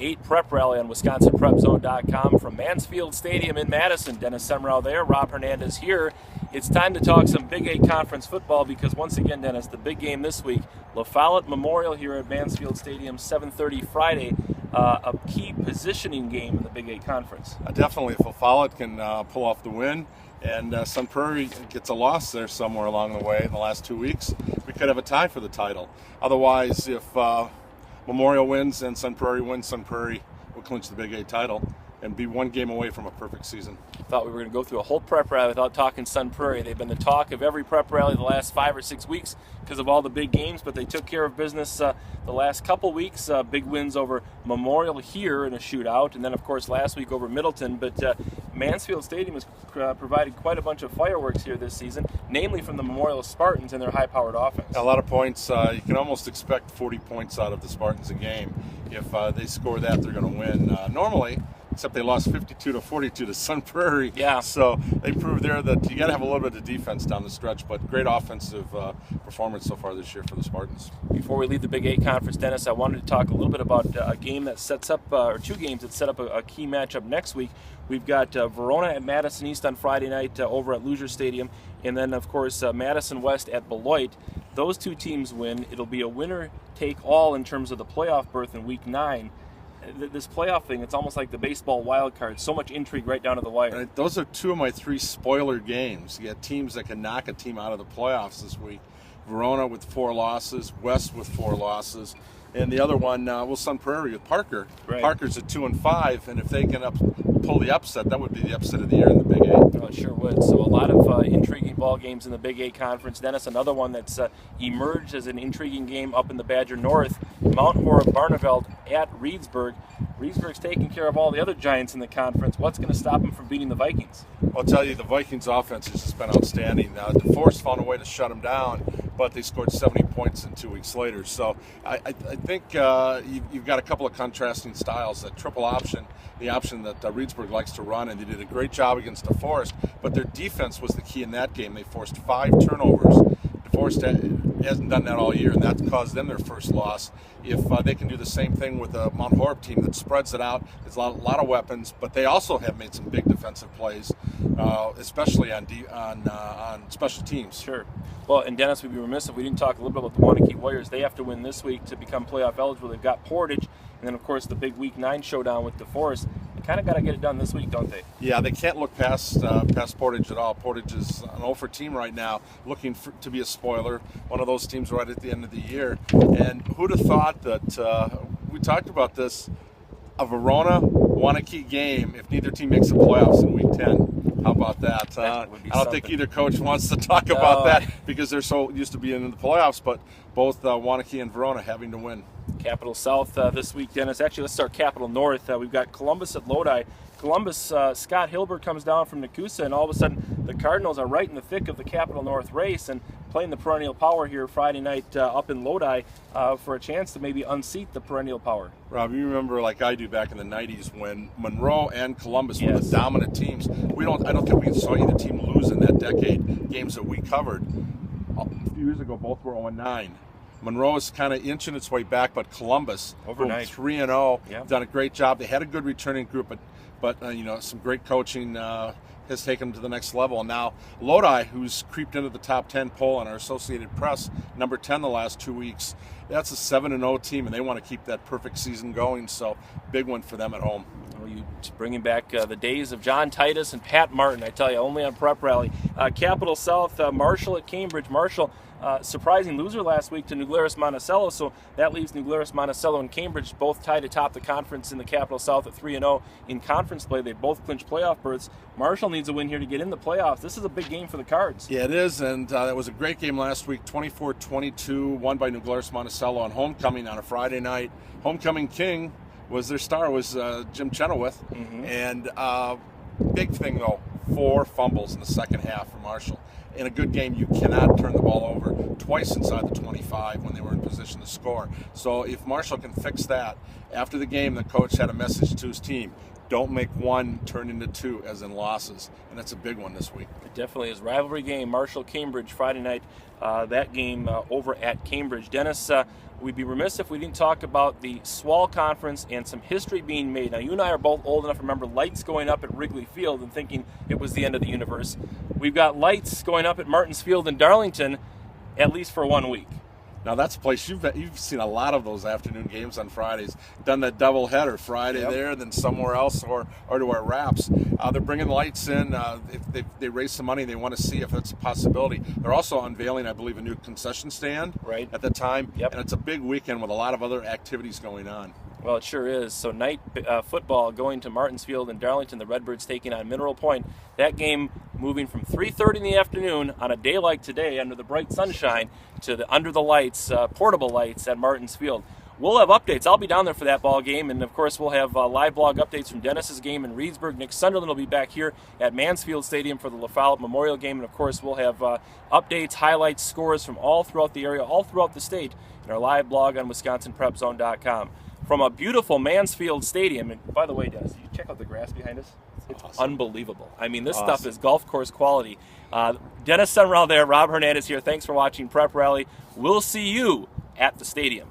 8 prep rally on wisconsinprepzone.com from Mansfield Stadium in Madison. Dennis Semrau there, Rob Hernandez here. It's time to talk some Big 8 conference football because once again, Dennis, the big game this week, La Follette Memorial here at Mansfield Stadium, 7:30 Friday, a key positioning game in the Big 8 conference. Definitely, if La Follette can pull off the win and Sun Prairie gets a loss there somewhere along the way in the last 2 weeks, we could have a tie for the title. Otherwise, if Memorial wins and Sun Prairie wins, Sun Prairie will clinch the Big 8 title and be one game away from a perfect season. Thought we were going to go through a whole prep rally without talking Sun Prairie. They've been the talk of every prep rally the last 5 or 6 weeks because of all the big games, but they took care of business the last couple weeks. Big wins over Memorial here in a shootout, and then of course last week over Middleton. But Mansfield Stadium has provided quite a bunch of fireworks here this season, namely from the Memorial Spartans and their high-powered offense. A lot of points. You can almost expect 40 points out of the Spartans a game. If they score that, they're going to win. Normally, except they lost 52-42 to Sun Prairie. Yeah. So they proved there that you got to have a little bit of defense down the stretch, but great offensive performance so far this year for the Spartans. Before we leave the Big 8 conference, Dennis, I wanted to talk a little bit about a game that sets up, or 2 games that set up a key matchup next week. We've got Verona at Madison East on Friday night over at Leisure Stadium, and then of course Madison West at Beloit. Those 2 teams win. It'll be a winner-take-all in terms of the playoff berth in Week 9. This playoff thing, it's almost like the baseball wild card. So much intrigue right down to the wire. Right. Those are 2 of my 3 spoiler games. You got teams that can knock a team out of the playoffs this week. Verona with 4 losses, West with 4 losses, and the other one, Sun Prairie with Parker. Right. Parker's at 2-5, and if they can pull the upset, that would be the upset of the year in the Big 8. Oh, it sure would. So a lot of intriguing ball games in the Big 8 conference. Dennis, another one that's emerged as an intriguing game up in the Badger North. Mount Horeb Barneveld at Reedsburg. Reedsburg's taking care of all the other giants in the conference. What's going to stop them from beating the Vikings? I'll tell you, the Vikings' offense has just been outstanding. DeForest found a way to shut them down, but they scored 70 points in 2 weeks later. So I think you've got a couple of contrasting styles. That triple option, the option that Reedsburg likes to run, and they did a great job against DeForest, but their defense was the key in that game. They forced 5 turnovers. DeForest hasn't done that all year, and that caused them their first loss. If they can do the same thing with the Mount Horeb team that spreads it out, there's a lot of weapons, but they also have made some big defensive plays, especially on special teams. Sure. Well, and Dennis, we'd be remiss if we didn't talk a little bit about the Wanakee Warriors. They have to win this week to become playoff eligible. They've got Portage, and then of course the big Week 9 showdown with DeForest. They kind of got to get it done this week, don't they? Yeah, they can't look past Portage at all. Portage is an 0-for team right now, looking to be a spoiler, one of those teams right at the end of the year. And who'd have thought that, we talked about this, a Verona-Wanakee game if neither team makes the playoffs in Week 10. How about that? I don't think either coach wants to talk about that because they're so used to being in the playoffs, but both Wanakee and Verona having to win. Capital South this week, Dennis. Actually, let's start Capital North. We've got Columbus at Lodi. Columbus, Scott Hilbert comes down from Nakusa, and all of a sudden the Cardinals are right in the thick of the Capital North race and playing the perennial power here Friday night up in Lodi for a chance to maybe unseat the perennial power. Rob, you remember like I do back in the 90s when Monroe and Columbus were the dominant teams. I don't think we saw either team lose in that decade, games that we covered. A few years ago, both were 0-9. Monroe is kind of inching its way back, but Columbus, overnight 3-0, done a great job. They had a good returning group, but some great coaching has taken them to the next level. And now Lodi, who's creeped into the top 10 poll on our Associated Press, number 10 the last 2 weeks, that's a 7-0 team, and they want to keep that perfect season going. So big one for them at home. Well, you bringing back the days of John Titus and Pat Martin, I tell you, only on Prep Rally. Capital South, Marshall at Cambridge. Marshall, surprising loser last week to New Glarus Monticello, so that leaves New Glarus Monticello and Cambridge both tied atop the conference in the Capital South at 3-0 in conference play. They both clinched playoff berths. Marshall needs a win here to get in the playoffs. This is a big game for the Cards. Yeah, it is, and it was a great game last week, 24-22, won by New Glarus Monticello on homecoming on a Friday night. Homecoming king was their star, was Jim Chenoweth, and big thing though, 4 fumbles in the second half for Marshall. In a good game, you cannot turn the ball over twice inside the 25 when they were in position to score. So if Marshall can fix that, after the game, the coach had a message to his team: don't make one turn into two, as in losses, and that's a big one this week. It definitely is. Rivalry game, Marshall-Cambridge, Friday night. That game over at Cambridge. Dennis, we'd be remiss if we didn't talk about the SWAL Conference and some history being made. Now, you and I are both old enough to remember lights going up at Wrigley Field and thinking it was the end of the universe. We've got lights going up at Martins Field in Darlington, at least for 1 week. Now that's a place you've seen a lot of those afternoon games on Fridays. Done that double header, Friday there, then somewhere else, or to our wraps. They're bringing lights in. If they raise some money, they want to see if that's a possibility. They're also unveiling, I believe, a new concession stand at the time, and it's a big weekend with a lot of other activities going on. Well, it sure is. So night football going to Martins Field in Darlington. The Redbirds taking on Mineral Point. That game moving from 3:30 in the afternoon on a day like today under the bright sunshine to the under the lights, portable lights at Martins Field. We'll have updates. I'll be down there for that ball game, and of course we'll have live blog updates from Dennis's game in Reedsburg. Nick Sunderland will be back here at Mansfield Stadium for the LaFollette Memorial game, and of course we'll have updates, highlights, scores from all throughout the area, all throughout the state, in our live blog on wisconsinprepzone.com. From a beautiful Mansfield Stadium, and by the way, Dennis, you check out the grass behind us. It's awesome. Unbelievable. I mean, this stuff is golf course quality. Dennis Summerall there, Rob Hernandez here. Thanks for watching Prep Rally. We'll see you at the stadium.